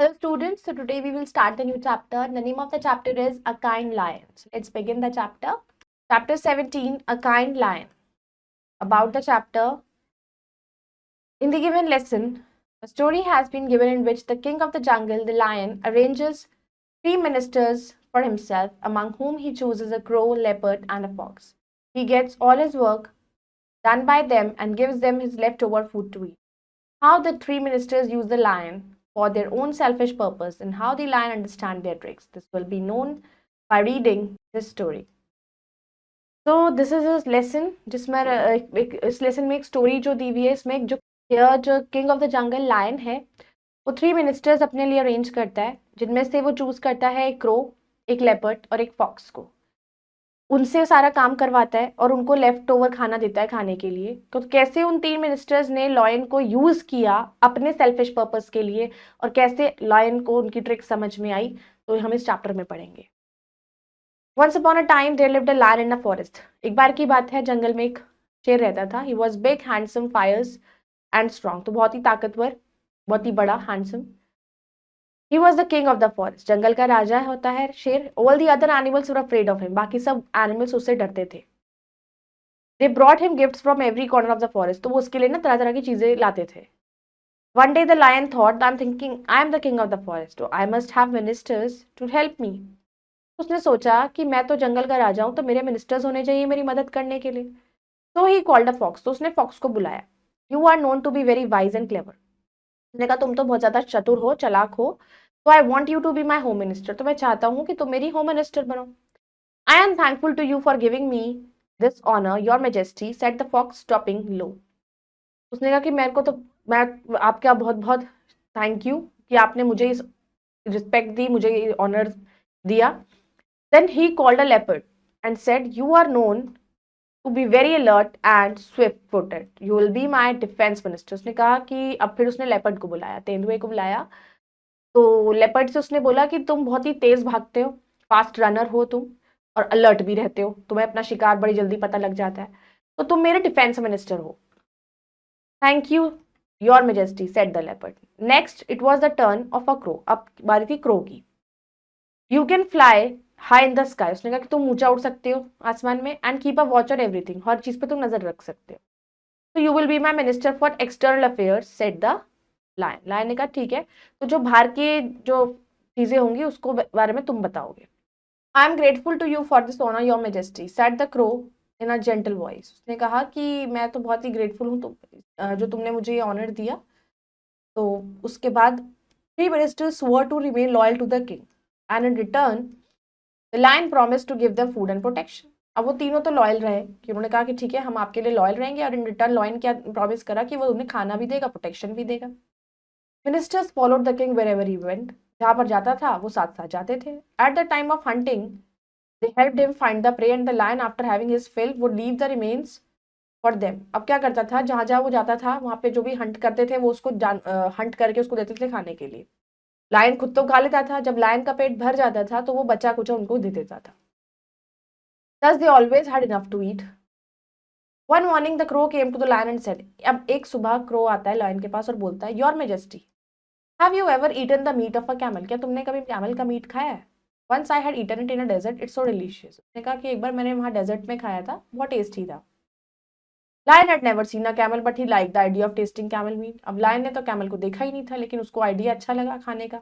Hello students, so today we will start a new chapter. The name of the chapter is A Kind Lion. So let's begin the chapter. Chapter 17, A Kind Lion. About the chapter, in the given lesson, a story has been given in which the king of the jungle, the lion, arranges 3 ministers for himself, among whom he chooses a crow, leopard, and a fox. He gets all his work done by them and gives them his leftover food to eat. How the 3 ministers use the lion for their own selfish purpose and how the lion understand their tricks. This will be known by reading this story. So this is a lesson जिसमें इस lesson में एक story जो दी हुई है, इसमें जो king of the jungle lion है वो 3 मिनिस्टर्स अपने लिए अरेंज करता है, जिनमें से वो चूज करता है एक क्रो, एक लेपर्ड और एक फॉक्स को। उनसे सारा काम करवाता है और उनको लेफ्ट ओवर खाना देता है खाने के लिए। तो कैसे उन 3 मिनिस्टर्स ने लॉयन को यूज किया अपने सेल्फिश पर्पस के लिए और कैसे लॉयन को उनकी ट्रिक समझ में आई, तो हम इस चैप्टर में पढ़ेंगे। Once upon a time there lived a lion in a forest. एक बार की बात है, जंगल में एक शेर रहता था। He was big, handsome, Fyers and strong. तो बहुत ही ताकतवर, बहुत ही बड़ा, handsome. He was the king of the forest. जंगल का राजा होता है शेर। All the other animals were afraid of him. बाकी सब एनिमल्स उससे डरते थे। They brought him gifts from every corner of the forest. तो वो उसके लिए ना तरह तरह की चीजें लाते थे। One day the lion thought, I'm thinking, I'm the king of the forest. So I must have ministers to help me. उसने सोचा कि मैं तो जंगल का राजा हूँ, तो मेरे मिनिस्टर्स होने चाहिए मेरी मदद करने के लिए। So he called a fox. तो उसने फॉक्स को बुलाया। You are known to be very wise and clever. उसने कहा तुम तो बहुत ज्यादा चतुर हो, चालाक हो, तो I want you to be my home minister. तो मैं चाहता हूँ कि तुम मेरी होम मिनिस्टर बनो। I am thankful to you for giving me this honour your majesty, said the fox stopping लो। उसने कहा कि मेरे को तो मैं आपका बहुत बहुत थैंक यू कि आपने मुझे इस रिस्पेक्ट दी, मुझे ऑनर दिया। Then he called a leopard and said you are known to be very alert and swift-footed. You will be my defense minister. उसने कहा कि अब फिर उसने लेपर्ड को बुलाया, तेंदुए को बुलाया। तो लेपर्ड से उसने बोला कि तुम बहुत ही तेज भागते हो, फास्ट रनर हो तुम, और अलर्ट भी रहते हो, तुम्हें अपना शिकार बड़ी जल्दी पता लग जाता है, तो तुम मेरे डिफेंस मिनिस्टर हो। Thank you your majesty, said the leopard. Next it was the turn of a crow. अब बारी थी क्रो की। You can fly high in the sky. उसने कहा कि तुम ऊंचा उड़ सकते हो आसमान में, and keep a watch on everything, हर चीज पे तुम नजर रख सकते हो। तो you will be my minister for external affairs, said the lion. Lion ने कहा ठीक है, तो जो बाहर के जो चीजें होंगी उसको बारे में तुम बताओगे। I am grateful to you for this honour your majesty, said the crow in a gentle voice. उसने कहा कि मैं तो बहुत ही ग्रेटफुल हूँ जो तुमने मुझे ये ऑनर दिया। तो उसके बाद 3 ministers swore to remain loyal to the king and in return the lion promised to give them food and protection. अब वो तीनों तो लॉयल रहे कि उन्होंने कहा कि ठीक है हम आपके लिए लॉयल रहेंगे, और इन रिटर्न लॉयन क्या प्रॉमिस करा कि वो उन्हें खाना भी देगा, प्रोटेक्शन भी देगा। Ministers followed the king wherever he went. जहां पर जाता था वो साथ साथ जाते थे। At the time of hunting they helped him find the prey and the lion after having his fill would leave the remains for them. अब क्या करता था, जहां जहां वो जाता था वहां पे जो भी हंट करते थे वो उसको हंट करके उसको देते थे खाने के लिए। लायन खुद तो खा लेता था, जब लायन का पेट भर जाता था तो वो बचा कुचा उनको दे देता था। Thus they always had enough to eat. One morning the crow came to the lion and said, अब एक सुबह क्रो आता है लायन के पास और बोलता है, your majesty, have you ever eaten the meat of a camel? क्या तुमने कभी कैमल का मीट खाया है? Once I had eaten it in a desert, it's so delicious. उसने कहा कि एक बार मैंने वहां डेजर्ट में खाया था, बहुत टेस्टी था। Lion had never seen a camel but he liked the idea of tasting camel meat. अब लायन ने तो कैमल को देखा ही नहीं था, लेकिन उसको आइडिया अच्छा लगा खाने का।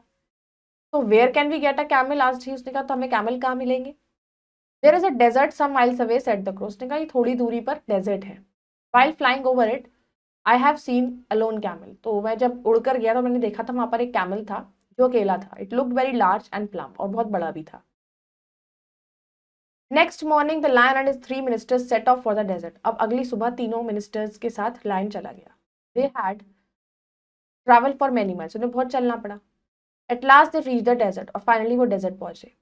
तो where can we get a camel, asked he. उसने कहा तो हमें कैमल कहाँ मिलेंगे? There is a desert some miles away, said the crow. उसने कहा ये थोड़ी दूरी पर डेजर्ट है। While flying over it I have seen a lone camel. तो मैं जब उड़कर गया तो मैंने देखा था वहां पर एक कैमल था जो अकेला था। It looked very large and plump, और बहुत बड़ा भी था। Next morning the lion and his 3 ministers set off for the desert. अब अगली सुबह तीनों मिनिस्टर्स के साथ लायन चला गया। They had travel for many miles, उन्हें बहुत चलना पड़ा। At last they reach the desert, और फाइनली वो डेजर्ट पहुंचे।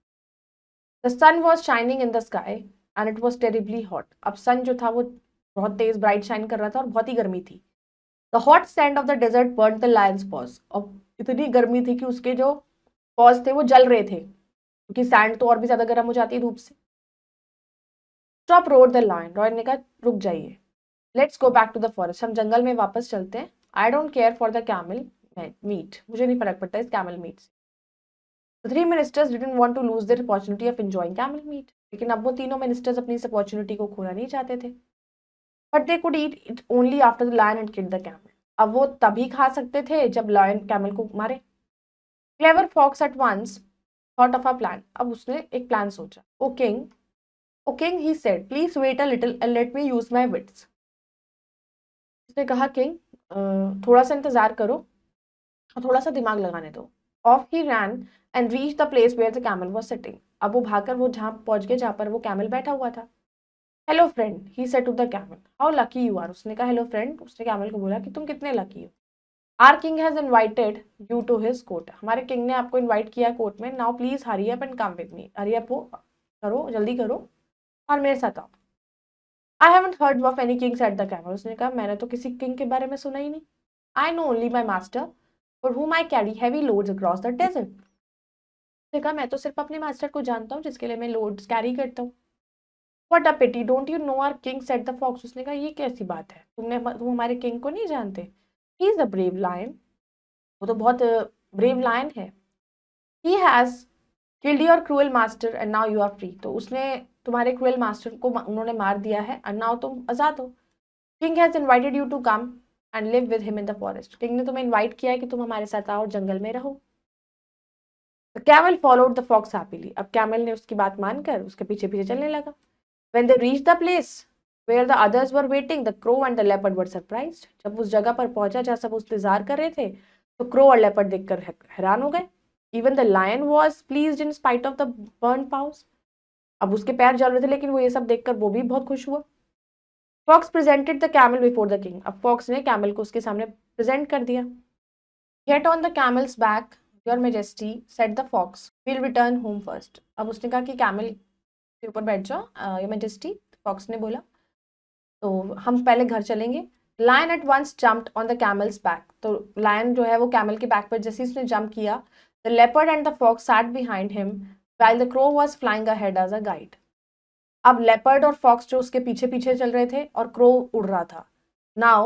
The sun was shining in the sky and it was terribly hot. अब सन जो था वो बहुत तेज ब्राइट शाइन कर रहा था और बहुत ही गर्मी थी। The hot sand of the desert burn the lion's paws. और इतनी गर्मी थी कि उसके जो पॉज थे वो जल रहे थे, क्योंकि सैंड तो और भी ज्यादा गर्म हो जाती है धूप से। स्टॉप रोड द लायन, रॉयन ने कहा रुक जाइए। Let's go back to the forest, हम जंगल में वापस चलते हैं। I don't care for the camel, meat, मुझे नहीं फर्क पड़ता इस कैमल मीट से। The three ministers didn't want to lose their opportunity of enjoying camel meat. लेकिन अब वो तीनों मिनिस्टर्स अपनी इस अपॉर्चुनिटी को खोना नहीं चाहते थे। But they could eat it only after the lion had killed the camel. अब वो तभी खा सकते थे जब लायन कैमल को मारे। Clever fox at once thought of a plan. अब उसने एक प्लान सोचा। O king, he said, please wait a little and let me use my wits. उसने कहा किंग, थोड़ा सा इंतजार करो और थोड़ा सा दिमाग लगाने दो। Off he ran and reached the place where the camel was sitting. अब वो भागकर वो जहाँ पहुंच गए जहाँ पर वो कैमल बैठा हुआ था। Hello friend, he said to the camel. How lucky you are. उसने कहा हेलो फ्रेंड, उसने कैमल को बोला कि तुम कितने लकी हो। Our king has invited you to his court. हमारे किंग ने आपको इनवाइट किया कोर्ट में। Now please hurry up and come with me. hurry up हो, करो, जल्दी करो और मेरे साथ आओ। I haven't heard of any king said the camel. उसने कहा मैंने तो किसी किंग के बारे में सुना ही नहीं। I know only my master for whom I carry heavy loads across the desert. उसने कहा मैं तो सिर्फ अपने मास्टर को जानता हूँ जिसके लिए मैं लोड्स कैरी करता हूँ। What a pity, don't you know our king said the fox. उसने कहा ये कैसी बात है, तुम हमारे किंग को नहीं जानते। He is a brave lion. वो तो बहुत ब्रेव लायन है। He has killed your cruel master and now you are free. तो उसने तुम्हारे क्रूएल मास्टर को उन्होंने मार दिया है और नाउ तुम आजाद हो। King has invited you to come and live with him in the forest. King ने तुम्हें इनवाइट किया है कि तुम हमारे साथ आओ, जंगल में रहो। The camel followed the fox happily. अब कैमल ने उसकी बात मानकर उसके पीछे पीछे चलने लगा। When they reached the place where the others were waiting, the crow and the leopard were surprised. जब उस जगह पर पहुंचा जहाँ सब इंतजार कर रहे थे तो क्रो और लेपर्ड देखकर हैरान हो गए। Even the lion was pleased in spite of the burnt paws. अब उसके पैर जल रहे थे लेकिन वो ये सब देखकर वो भी बहुत खुश हुआ। Fox presented the camel before the king. अब फॉक्स ने कैमल को उसके सामने प्रेजेंट कर दिया। Get on the camel's back, your majesty, said the fox. We'll return home first. अब उसने कहा कि कैमल के ऊपर बैठ जाओ, your majesty, फॉक्स ने बोला, तो हम पहले घर चलेंगे। Lion at once jumped on the camel's back. तो लायन जो है वो कैमल के बैक पर जैसे उसने जंप किया, the leopard and the fox sat behind him while the crow was flying ahead as a guide. अब लेपर्ड और फॉक्स जो उसके पीछे पीछे चल रहे थे और क्रो उड़ रहा था। Now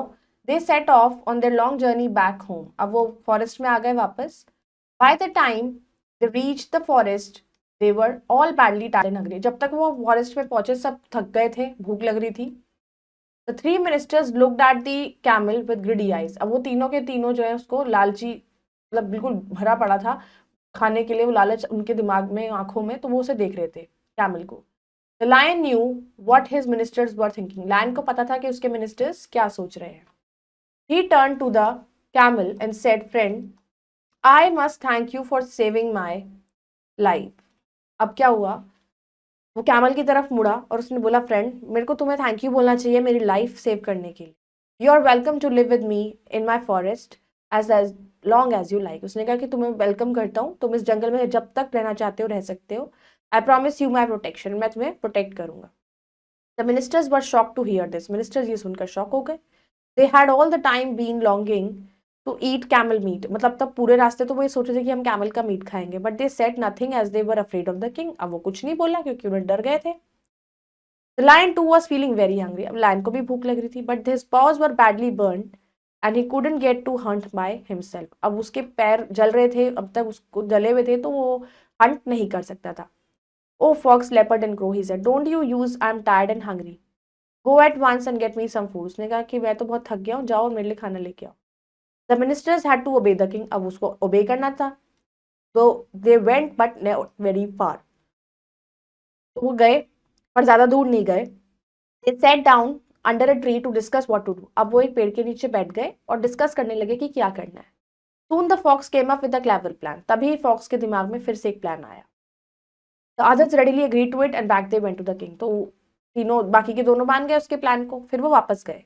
they set off on their long journey back home. अब वो फॉरेस्ट में आ गए वापस। By the time they reached the forest, they were all badly tired and hungry. जब तक वो फॉरेस्ट में पहुंचे सब थक गए थे, भूख लग रही थी। The three ministers looked at the camel with greedy eyes. अब वो तीनों के तीनों जो है उसको लालची, मतलब बिल्कुल भरा पड़ा था खाने के लिए, वो लालच उनके दिमाग में, आंखों में, तो वो उसे देख रहे थे कैमल को। The lion knew what his ministers were thinking. Lion को पता था कि उसके मिनिस्टर्स क्या सोच रहे हैं। He turned to the camel and said, "Friend, I must thank you for saving my life." अब क्या हुआ, वो कैमल की तरफ मुड़ा और उसने बोला, फ्रेंड, मेरे को तुम्हें थैंक यू बोलना चाहिए मेरी लाइफ सेव करने के लिए। You are welcome to live with me in my forest as long as you like. उसने कहा कि तुम्हें वेलकम करता हूँ, तुम इस जंगल में जब तक रहना चाहते हो रह सकते हो। I promise you my protection, मैं तुम्हें प्रोटेक्ट करूंगा। The ministers were shocked to hear this. Ministers ये सुनकर शॉक हो गए। They had all the time been longing to eat camel meat. मतलब तब पूरे रास्ते तो वो ये सोच रहे थे कि हम कैमल का मीट खाएंगे, but they said nothing as they were afraid of the king. अब वो कुछ नहीं बोला क्योंकि उन्हें डर गए थे। The lion too was feeling very hungry. अब लायन को भी भूख लग रही थी, but his paws were badly burn and he couldn't get to hunt by himself. अब उसके पैर जल रहे थे, अब तक उसको जले हुए थे, तो वो हंट नहीं कर सकता था। Oh fox, leopard and crow, he said, don't you use, I am tired and hungry, go at once and get me some food. उसने कहा कि मैं तो बहुत थक गया हूँ, जाओ मेरे लिए खाना लेके आओ। The ministers had to obey the king. अब उसको ओबे करना था, तो they went but not very far. तो वो गए पर ज्यादा दूर नहीं गए। They sat down under a tree to discuss what to do. अब वो एक पेड़ के नीचे बैठ गए और डिस्कस करने लगे कि क्या करना है। Soon the fox came up with a clever plan. तभी फॉक्स के दिमाग में फिर से एक प्लान आया। The others readily agree to it and back they went to the king. तो तीनों, बाकी के दोनों मान गए उसके प्लान को, फिर वो वापस गए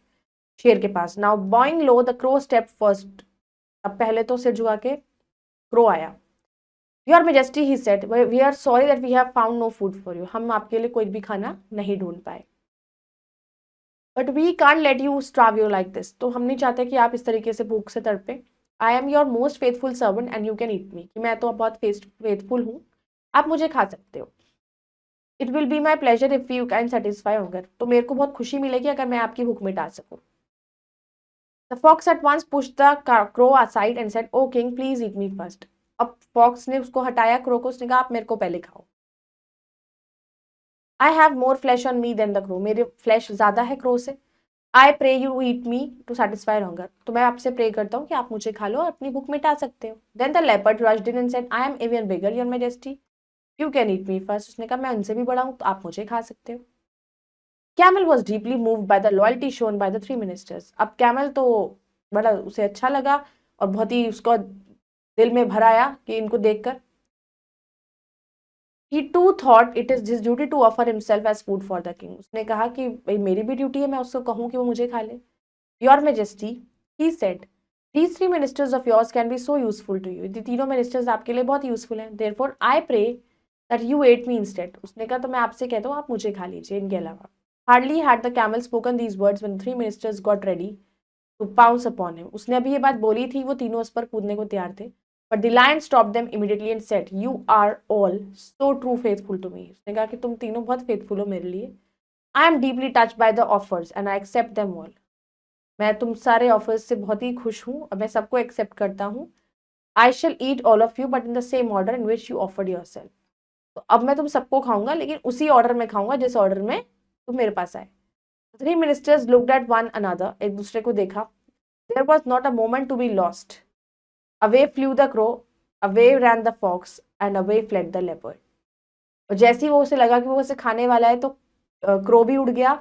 शेर के पास। Now bowing low the crow step first. अब पहले तो सिर झुका के क्रो आया। Your majesty, he said, we are sorry that we have found no food for you. हम आपके लिए कोई भी खाना नहीं ढूंढ पाए, but we can't let you starve you like this. तो हम नहीं चाहते कि आप इस तरीके से भूख से तड़पे। I am your most faithful servant and you can eat me. कि मैं तो बहुत फेथफुल हूँ, आप मुझे खा सकते हो। It will be my pleasure if you can satisfy hunger. तो मेरे को बहुत खुशी मिलेगी अगर मैं आपकी भूख मिटा सकूँ। The fox at once pushed the crow aside and said, "Oh king, please eat me first." अब fox ने उसको हटाया, crow को, उसने कहा आप मेरे को पहले खाओ. I have more flesh on me than the crow. मेरे flesh ज़्यादा है crow से. I pray you eat me to satisfy hunger. तो मैं आपसे pray करता हूँ कि आप मुझे खा लो और अपनी भूख मिटा सकते हो. Then the leopard rushed in and said, I am even bigger, your majesty. You can eat me first. उसने कहा मैं उनसे भी बड़ा हूँ तो आप मुझे खा सकते हो. Camel was deeply moved by the loyalty shown by the three ministers. अब Camel तो बड़ा उसे अच्छा लगा और बहुत ही उसको दिल में भर आया कि इनको देखकर. He too thought it is his duty to offer himself as food for the king. उसने कहा कि भाई मेरी भी ड्यूटी है, मैं उसको कहूँ कि वो मुझे खा ले. Your Majesty, he said, these three ministers of yours can be so useful to you. ये तीनों ministers आपके लिए बहुत useful हैं. Therefore, I pray that you ate me instead. उसने कहा तो मैं आपसे कहता हूँ आप मुझे खा लीजिए इनके अलावा. Hardly had the camel spoken these words when the three ministers got ready to pounce upon him. उसने अभी ये बात बोली थी, वो तीनों उस पर कूदने को तैयार थे. But the lion stopped them immediately and said, "You are all so true, faithful to me." उसने कहा कि तुम तीनों बहुत faithful हो मेरे लिए. I am deeply touched by the offers and I accept them all. मैं तुम सारे ऑफर्स से बहुत ही खुश हूँ और मैं सबको एक्सेप्ट करता हूँ. I shall eat all of you but in the same order in which you offered your self. तो अब मैं तुम सबको खाऊंगा लेकिन उसी ऑर्डर में खाऊंगा जिस ऑर्डर में तुम मेरे पास आए. Three ministers looked at one another. एक दूसरे को देखा. There was not a moment to be lost. Away flew the crow, away ran the fox and away fled the leopard. और जैसे ही वो उसे लगा कि वो उसे खाने वाला है तो क्रो भी उड़ गया,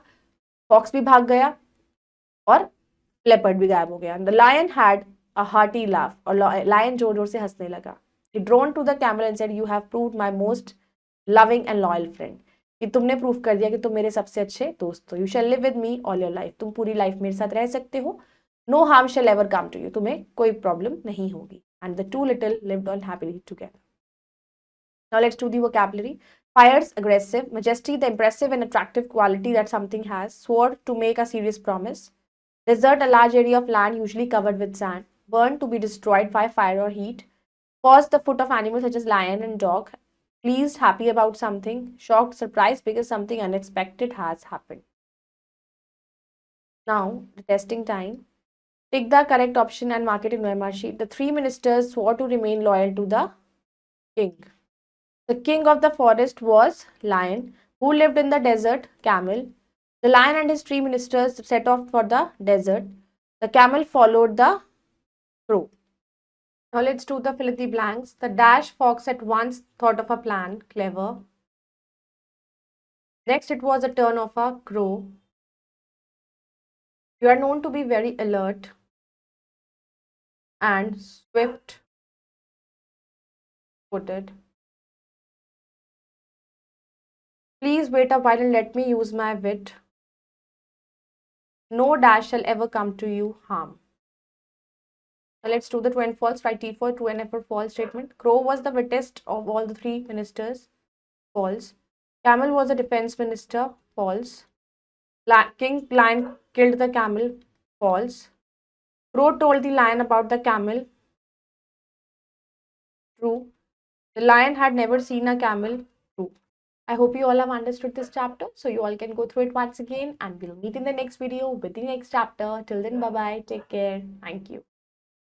फॉक्स भी भाग गया और लेपर्ड भी गायब हो गया. The lion had a hearty laugh. और लायन जोर जोर से हंसने लगा. He drone to the camel and said, you have proved my most loving and loyal friend. कि तुमने प्रूव कर दिया कि तुम मेरे सबसे अच्छे दोस्त हो. You shall live with me all your life. तुम पूरी लाइफ मेरे साथ रह सकते हो. No harm shall ever come to you. तुम्हें कोई प्रॉब्लम नहीं होगी. And the two little lived on happily together. Now let's do the vocabulary. Fierce, aggressive. Majesty, the impressive and attractive quality that something has. Sword, to make a serious promise. Desert, a large area of land usually covered with sand. Burn, to be destroyed by fire or heat. Pause, the foot of animals such as lion and dog. Pleased, happy about something. Shocked, surprised because something unexpected has happened. Now, the testing time. Pick the correct option and mark it in OMR sheet. The three ministers swore to remain loyal to the king. The king of the forest was lion. Who lived in the desert? Camel. The lion and his three ministers set off for the desert. The camel followed the crow. Now let's do the fill in the blanks. The dash fox at once thought of a plan. Clever. Next, it was a turn of a crow. You are known to be very alert and swift-footed. Please wait a while and let me use my wit. No dash shall ever come to you harm. Now let's do the true and false. Write T for true and F for false statement. Crow was the wittiest of all the three ministers. False. Camel was a defense minister. False. King Lion killed the camel. False. Crow told the lion about the camel. True. The lion had never seen a camel. True. I hope you all have understood this chapter. So you all can go through it once again and we'll meet in the next video with the next chapter. Till then, bye-bye. Take care. Thank you.